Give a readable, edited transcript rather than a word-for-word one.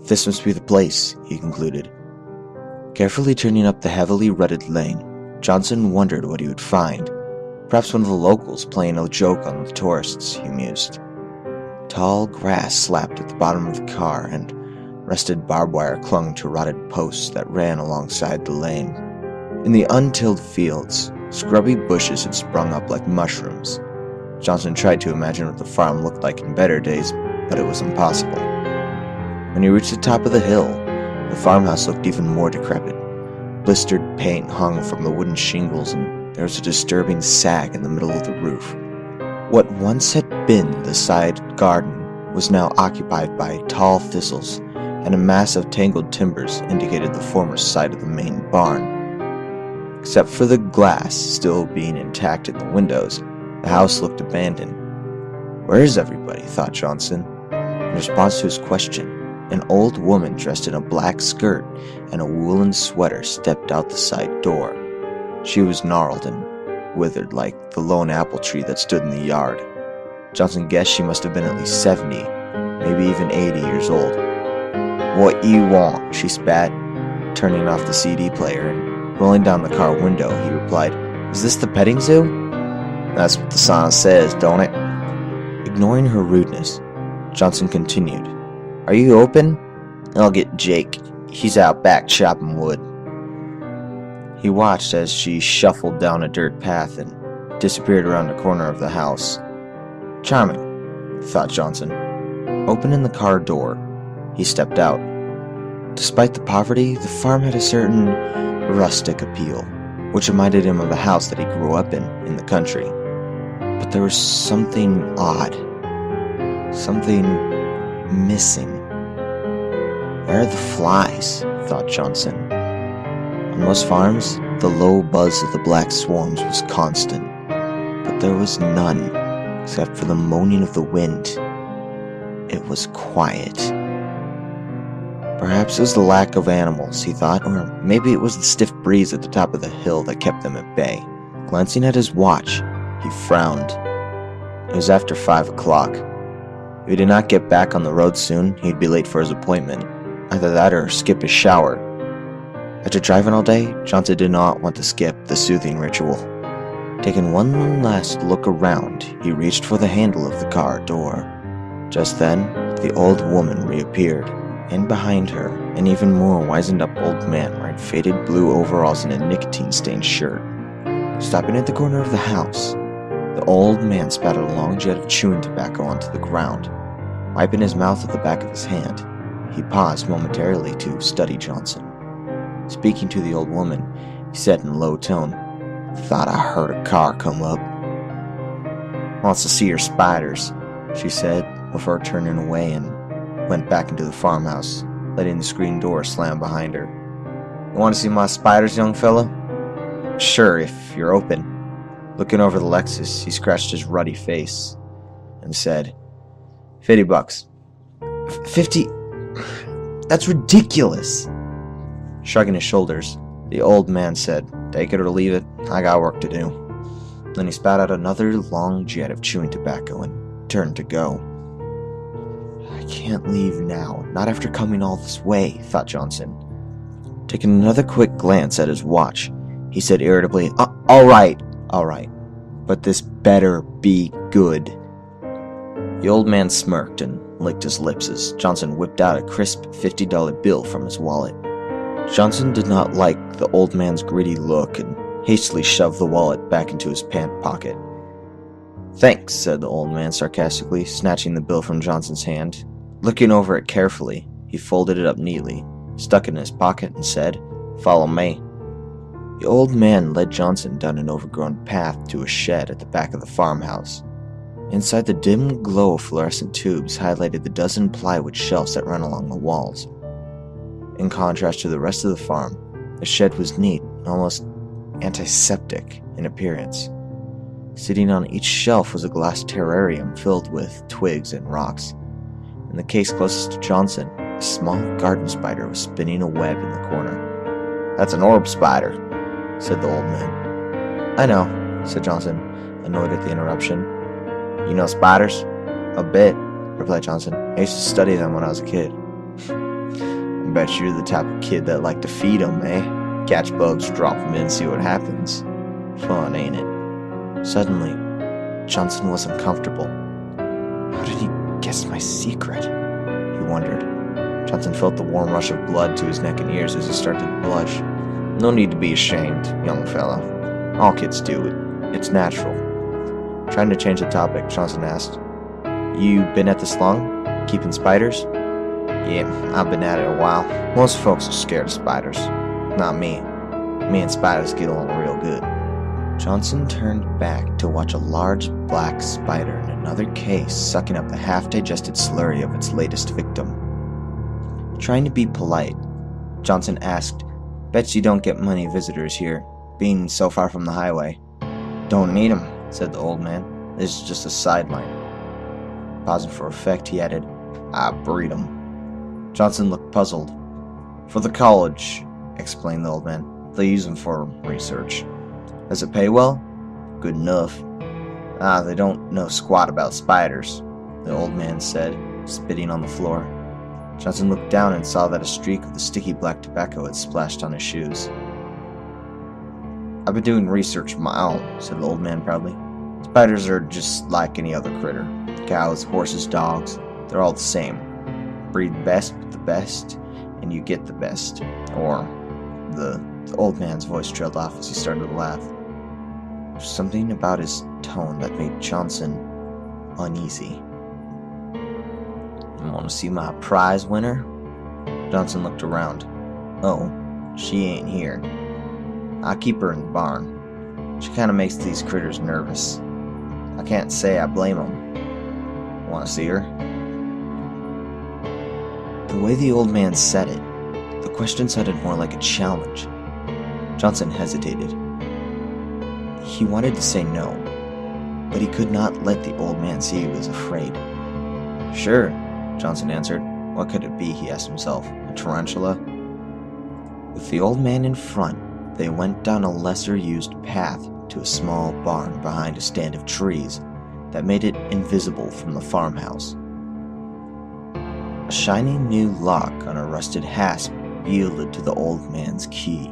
This must be the place, he concluded. Carefully turning up the heavily rutted lane, Johnson wondered what he would find. Perhaps one of the locals playing a joke on the tourists, he mused. Tall grass slapped at the bottom of the car, and rusted barbed wire clung to rotted posts that ran alongside the lane. In the untilled fields, scrubby bushes had sprung up like mushrooms. Johnson tried to imagine what the farm looked like in better days, but it was impossible. When he reached the top of the hill, the farmhouse looked even more decrepit. Blistered paint hung from the wooden shingles, and there was a disturbing sag in the middle of the roof. What once had been the side garden was now occupied by tall thistles, and a mass of tangled timbers indicated the former site of the main barn. Except for the glass still being intact in the windows, the house looked abandoned. "Where is everybody?" thought Johnson. In response to his question, an old woman dressed in a black skirt and a woolen sweater stepped out the side door. She was gnarled and withered like the lone apple tree that stood in the yard. Johnson guessed she must have been at least 70, maybe even 80 years old. "What you want?" she spat, turning off the CD player, and rolling down the car window, he replied, "Is this the petting zoo?" "That's what the sign says, don't it?" Ignoring her rudeness, Johnson continued, "Are you open? I'll get Jake. He's out back chopping wood." He watched as she shuffled down a dirt path and disappeared around the corner of the house. Charming, thought Johnson. Opening the car door, he stepped out. Despite the poverty, the farm had a certain rustic appeal, which reminded him of the house that he grew up in the country. But there was something odd, something missing. Where are the flies? Thought Johnson. On most farms, the low buzz of the black swarms was constant, but there was none, except for the moaning of the wind. It was quiet. Perhaps it was the lack of animals, he thought, or maybe it was the stiff breeze at the top of the hill that kept them at bay. Glancing at his watch, he frowned. It was after 5 o'clock. If he did not get back on the road soon, he'd be late for his appointment. Either that or skip his shower. After driving all day, Johnson did not want to skip the soothing ritual. Taking one last look around, he reached for the handle of the car door. Just then, the old woman reappeared, and behind her, an even more wizened-up old man wearing faded blue overalls and a nicotine-stained shirt. Stopping at the corner of the house, the old man spat a long jet of chewing tobacco onto the ground. Wiping his mouth with the back of his hand, he paused momentarily to study Johnson. Speaking to the old woman, he said in a low tone, "Thought I heard a car come up." "Wants to see your spiders," she said, before turning away and went back into the farmhouse, letting the screen door slam behind her. "You want to see my spiders, young fella?" "Sure, if you're open." Looking over the Lexus, he scratched his ruddy face and said, $50. 50? That's ridiculous. Shrugging his shoulders, the old man said, "Take it or leave it, I got work to do." Then he spat out another long jet of chewing tobacco and turned to go. "I can't leave now, not after coming all this way," thought Johnson. Taking another quick glance at his watch, he said irritably, All right, but this better be good." The old man smirked and licked his lips as Johnson whipped out a crisp $50 bill from his wallet. Johnson did not like the old man's greedy look and hastily shoved the wallet back into his pant pocket. "Thanks," said the old man sarcastically, snatching the bill from Johnson's hand. Looking over it carefully, he folded it up neatly, stuck it in his pocket, and said, "Follow me." The old man led Johnson down an overgrown path to a shed at the back of the farmhouse. Inside, the dim glow of fluorescent tubes highlighted the dozen plywood shelves that ran along the walls. In contrast to the rest of the farm, the shed was neat, almost antiseptic in appearance. Sitting on each shelf was a glass terrarium filled with twigs and rocks. In the case closest to Johnson, a small garden spider was spinning a web in the corner. "That's an orb spider," said the old man. "I know," said Johnson, annoyed at the interruption. "You know spiders?" "A bit," replied Johnson. "I used to study them when I was a kid." Bet you're the type of kid that like to feed 'em, eh? Catch bugs, drop 'em in, see what happens. Fun, ain't it? Suddenly, Johnson was uncomfortable. How did he guess my secret? He wondered. Johnson felt the warm rush of blood to his neck and ears as he started to blush. No need to be ashamed, young fella. All kids do it. It's natural. Trying to change the topic, Johnson asked, You been at this long? Keeping spiders? Yeah, I've been at it a while. Most folks are scared of spiders. Not me. Me and spiders get along real good. Johnson turned back to watch a large black spider in another case sucking up the half-digested slurry of its latest victim. Trying to be polite, Johnson asked, Bet you don't get many visitors here, being so far from the highway. Don't need 'em, said the old man. This is just a sideline. Pausing for effect, he added, I breed 'em. Johnson looked puzzled. For the college, explained the old man. They use them for research. Does it pay well? Good enough. They don't know squat about spiders, the old man said, spitting on the floor. Johnson looked down and saw that a streak of the sticky black tobacco had splashed on his shoes. I've been doing research of my own, said the old man proudly. Spiders are just like any other critter. Cows, horses, dogs, they're all the same. Breed best with the best, and you get the best. Or, the old man's voice trailed off as he started to laugh. There's something about his tone that made Johnson uneasy. You want to see my prize winner? Johnson looked around. Oh, she ain't here. I keep her in the barn. She kind of makes these critters nervous. I can't say I blame them. Want to see her? The way the old man said it, the question sounded more like a challenge. Johnson hesitated. He wanted to say no, but he could not let the old man see he was afraid. Sure, Johnson answered. What could it be, he asked himself. A tarantula? With the old man in front, they went down a lesser-used path to a small barn behind a stand of trees that made it invisible from the farmhouse. A shiny new lock on a rusted hasp yielded to the old man's key.